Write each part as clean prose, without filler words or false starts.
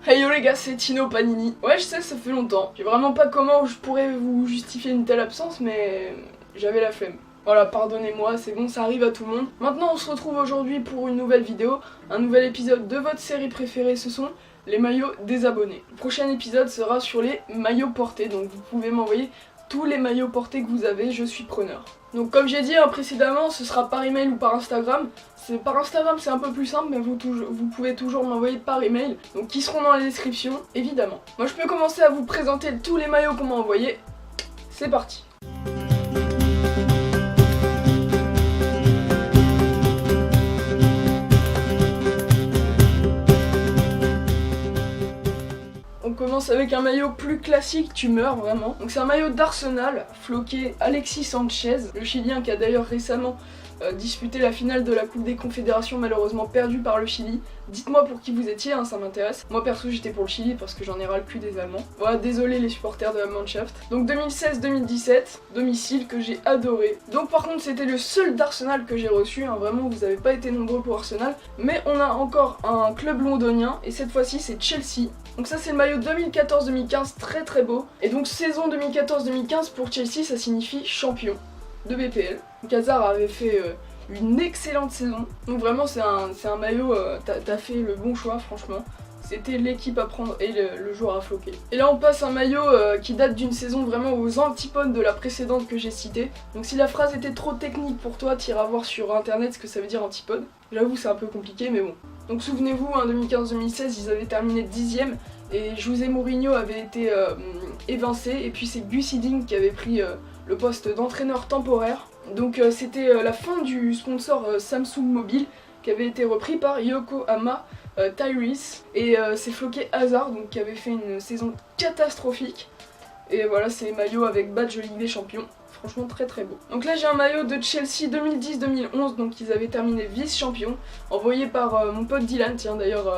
Hey yo les gars, c'est Tino Panini. Ouais, je sais, ça fait longtemps. J'ai vraiment pas comment je pourrais vous justifier une telle absence, mais j'avais la flemme. Voilà, pardonnez-moi, c'est bon, ça arrive à tout le monde. Maintenant, on se retrouve aujourd'hui pour une nouvelle vidéo, un nouvel épisode de votre série préférée, ce sont les maillots des abonnés. Le prochain épisode sera sur les maillots portés, donc vous pouvez m'envoyer tous les maillots portés que vous avez, je suis preneur. Donc comme j'ai dit précédemment, ce sera par email ou par Instagram. Par Instagram c'est un peu plus simple, mais vous pouvez toujours m'envoyer par email, donc qui seront dans la description, évidemment. Moi je peux commencer à vous présenter tous les maillots qu'on m'a envoyés. C'est parti. On commence avec un maillot plus classique, tu meurs vraiment. Donc c'est un maillot d'Arsenal, floqué Alexis Sanchez, le Chilien qui a d'ailleurs récemment disputé la finale de la Coupe des Confédérations, malheureusement perdue par le Chili. Dites-moi pour qui vous étiez, ça m'intéresse. Moi perso j'étais pour le Chili parce que j'en ai ras le cul des Allemands. Voilà, désolé les supporters de la Mannschaft. Donc 2016-2017, domicile que j'ai adoré. Donc par contre c'était le seul d'Arsenal que j'ai reçu, vraiment vous avez pas été nombreux pour Arsenal. Mais on a encore un club londonien et cette fois-ci c'est Chelsea. Donc ça c'est le maillot 2014-2015, très très beau. Et donc saison 2014-2015 pour Chelsea ça signifie champion de BPL. Hazard avait fait une excellente saison. Donc vraiment c'est un maillot, t'as fait le bon choix franchement. C'était l'équipe à prendre et le joueur à floquer. Et là on passe un maillot qui date d'une saison vraiment aux antipodes de la précédente que j'ai citée. Donc si la phrase était trop technique pour toi, t'iras voir sur internet ce que ça veut dire antipode. J'avoue c'est un peu compliqué mais bon. Donc souvenez-vous, en 2015-2016 ils avaient terminé 10ème et José Mourinho avait été évincé et puis c'est Gus Hiddink qui avait pris le poste d'entraîneur temporaire. Donc c'était la fin du sponsor Samsung Mobile qui avait été repris par Yokohama Tyrese et c'est floqué Hazard donc qui avait fait une saison catastrophique. Et voilà, c'est les maillots avec badge Ligue des Champions. Franchement très très beau. Donc là j'ai un maillot de Chelsea 2010-2011, donc ils avaient terminé vice-champion, envoyé par mon pote Dylan, tiens d'ailleurs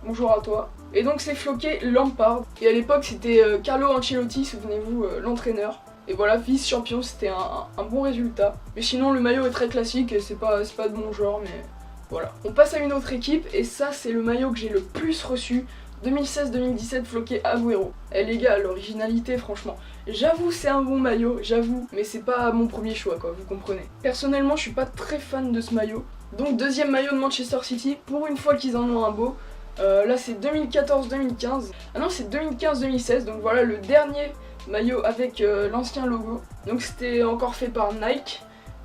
bonjour à toi. Et donc c'est floqué Lampard, et à l'époque c'était Carlo Ancelotti, souvenez-vous, l'entraîneur. Et voilà, vice-champion, c'était un bon résultat. Mais sinon le maillot est très classique et c'est pas de mon genre, mais voilà. On passe à une autre équipe, et ça c'est le maillot que j'ai le plus reçu. 2016-2017 floqué Agüero. Eh les gars, l'originalité franchement. J'avoue c'est un bon maillot, j'avoue, mais c'est pas mon premier choix quoi, vous comprenez. Personnellement je suis pas très fan de ce maillot. Donc deuxième maillot de Manchester City, pour une fois qu'ils en ont un beau. Là c'est 2014-2015. Ah non c'est 2015-2016, donc voilà le dernier maillot avec l'ancien logo. Donc c'était encore fait par Nike.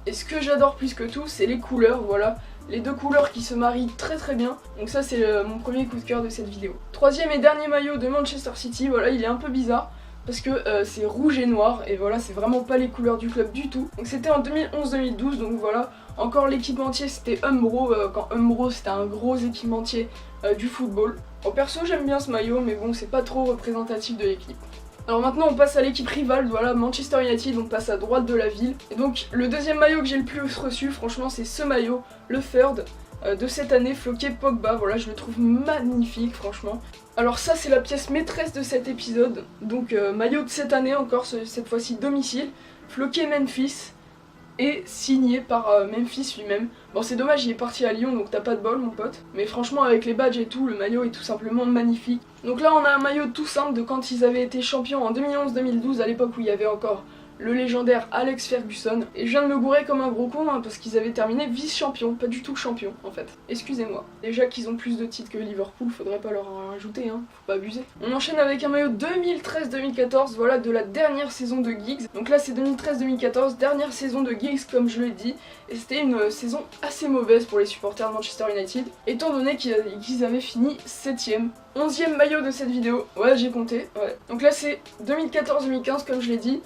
Et ce que j'adore plus que tout c'est les couleurs, voilà. Les deux couleurs qui se marient très très bien. Donc ça c'est mon premier coup de cœur de cette vidéo. Troisième et dernier maillot de Manchester City, voilà il est un peu bizarre. Parce que c'est rouge et noir et voilà c'est vraiment pas les couleurs du club du tout. Donc c'était en 2011-2012 donc voilà. Encore l'équipementier c'était Umbro, quand Umbro c'était un gros équipementier du football. En perso j'aime bien ce maillot mais bon c'est pas trop représentatif de l'équipe. Alors maintenant on passe à l'équipe rivale, voilà Manchester United, on passe à droite de la ville. Et donc le deuxième maillot que j'ai le plus reçu franchement c'est ce maillot, le third de cette année, floqué Pogba, voilà je le trouve magnifique franchement. Alors ça c'est la pièce maîtresse de cet épisode, donc maillot de cette année encore, cette fois-ci domicile, floqué Memphis et signé par Memphis lui-même. Bon c'est dommage il est parti à Lyon donc t'as pas de bol mon pote, mais franchement avec les badges et tout le maillot est tout simplement magnifique. Donc là on a un maillot tout simple de quand ils avaient été champions en 2011-2012 à l'époque où il y avait encore le légendaire Alex Ferguson. Et je viens de me gourer comme un gros con parce qu'ils avaient terminé vice-champion, pas du tout champion en fait. Excusez-moi. Déjà qu'ils ont plus de titres que Liverpool, faudrait pas leur en rajouter, faut pas abuser. On enchaîne avec un maillot 2013-2014, voilà de la dernière saison de Giggs. Donc là c'est 2013-2014, dernière saison de Giggs comme je l'ai dit. Et c'était une saison assez mauvaise pour les supporters de Manchester United, étant donné qu'ils avaient fini 7ème. 11ème maillot de cette vidéo, ouais j'ai compté, ouais. Donc là c'est 2014-2015 comme je l'ai dit,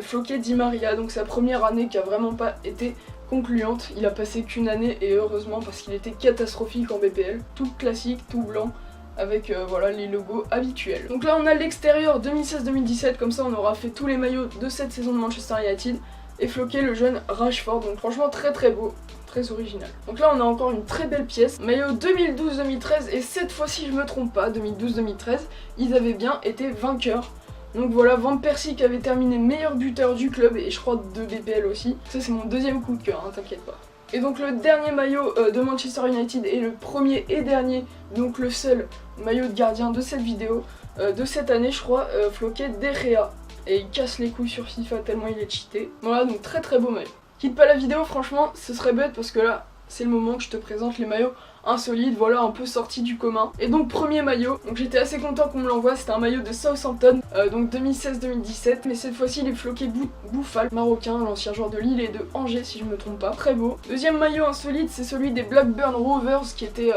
floqué Di Maria, donc sa première année qui a vraiment pas été concluante. Il a passé qu'une année et heureusement parce qu'il était catastrophique en BPL, tout classique, tout blanc, avec voilà les logos habituels. Donc là on a l'extérieur 2016-2017, comme ça on aura fait tous les maillots de cette saison de Manchester United. Et floqué le jeune Rashford, donc franchement très très beau, très original. Donc là on a encore une très belle pièce, maillot 2012-2013 et cette fois-ci je me trompe pas, 2012-2013, ils avaient bien été vainqueurs. Donc voilà, Van Persie qui avait terminé meilleur buteur du club et je crois de BPL aussi. Ça c'est mon deuxième coup de cœur, t'inquiète pas. Et donc le dernier maillot de Manchester United est le premier et dernier, donc le seul maillot de gardien de cette vidéo, de cette année je crois, floqué De Gea. Et il casse les couilles sur FIFA tellement il est cheaté. Voilà, donc très très beau maillot. Quitte pas la vidéo, franchement ce serait bête parce que là c'est le moment que je te présente les maillots insolites, voilà, un peu sortis du commun. Et donc premier maillot, donc j'étais assez content qu'on me l'envoie, c'était un maillot de Southampton, donc 2016-2017, mais cette fois-ci il est floqué Boufal, marocain, l'ancien joueur de Lille et de Angers si je me trompe pas, très beau. Deuxième maillot insolite, c'est celui des Blackburn Rovers qui était...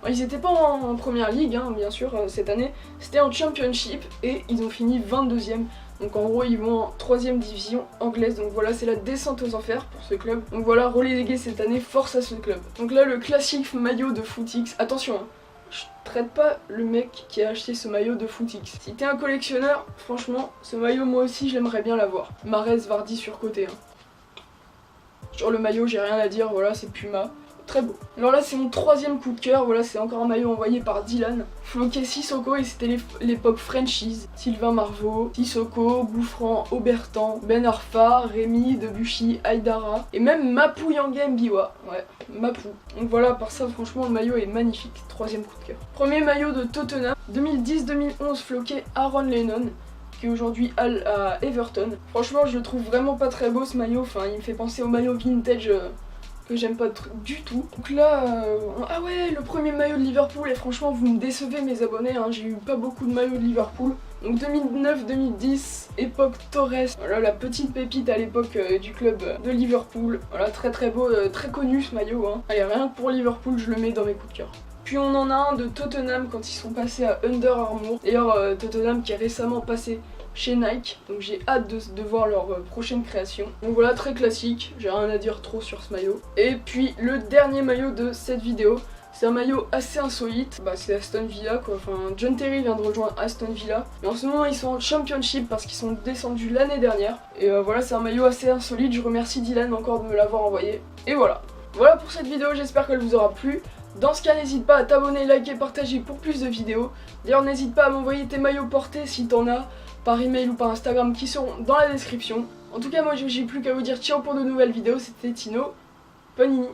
ils étaient pas en première ligue, hein, bien sûr, cette année, c'était en Championship et ils ont fini 22e. Donc en gros ils vont en 3ème division anglaise, donc voilà c'est la descente aux enfers pour ce club. Donc voilà, relégué cette année, force à ce club. Donc là le classique maillot de Footix, attention hein, je traite pas le mec qui a acheté ce maillot de Footix. Si t'es un collectionneur, franchement ce maillot moi aussi j'aimerais bien l'avoir. Mahrez, Vardy surcoté hein. Sur le maillot j'ai rien à dire, voilà c'est Puma. Très beau. Alors là c'est mon 3ème coup de cœur, voilà c'est encore un maillot envoyé par Dylan. Floqué Sissoko et c'était l'époque Frenchies. Sylvain Marveau, Sissoko, Gouffran, Aubertan, Ben Arfa, Rémi, Debuchy, Aïdara et même Mapou Yanga Mbiwa. Ouais, Mapou. Donc voilà, par ça franchement le maillot est magnifique. 3ème coup de cœur. Premier maillot de Tottenham, 2010-2011 floqué Aaron Lennon. Qui est aujourd'hui à Everton. Franchement je le trouve vraiment pas très beau ce maillot, enfin il me fait penser au maillot vintage que j'aime pas du tout. Donc là, ah ouais, le premier maillot de Liverpool, et franchement vous me décevez mes abonnés, hein, j'ai eu pas beaucoup de maillots de Liverpool. Donc 2009-2010, époque Torres, voilà la petite pépite à l'époque du club de Liverpool. Voilà, très très beau, très connu ce maillot, hein. Allez, rien que pour Liverpool, je le mets dans mes coups de cœur. Puis on en a un de Tottenham quand ils sont passés à Under Armour. D'ailleurs Tottenham qui est récemment passé chez Nike, donc j'ai hâte de voir leur prochaine création. Donc voilà, très classique, j'ai rien à dire trop sur ce maillot. Et puis le dernier maillot de cette vidéo, c'est un maillot assez insolite, bah c'est Aston Villa quoi, enfin John Terry vient de rejoindre Aston Villa, mais en ce moment ils sont en Championship parce qu'ils sont descendus l'année dernière. Et voilà, c'est un maillot assez insolite, je remercie Dylan encore de me l'avoir envoyé. Et voilà, voilà pour cette vidéo, j'espère qu'elle vous aura plu. Dans ce cas, n'hésite pas à t'abonner, liker, partager pour plus de vidéos. D'ailleurs, n'hésite pas à m'envoyer tes maillots portés si t'en as, par email ou par Instagram qui seront dans la description. En tout cas, moi j'ai plus qu'à vous dire ciao pour de nouvelles vidéos, c'était Tino, Panini.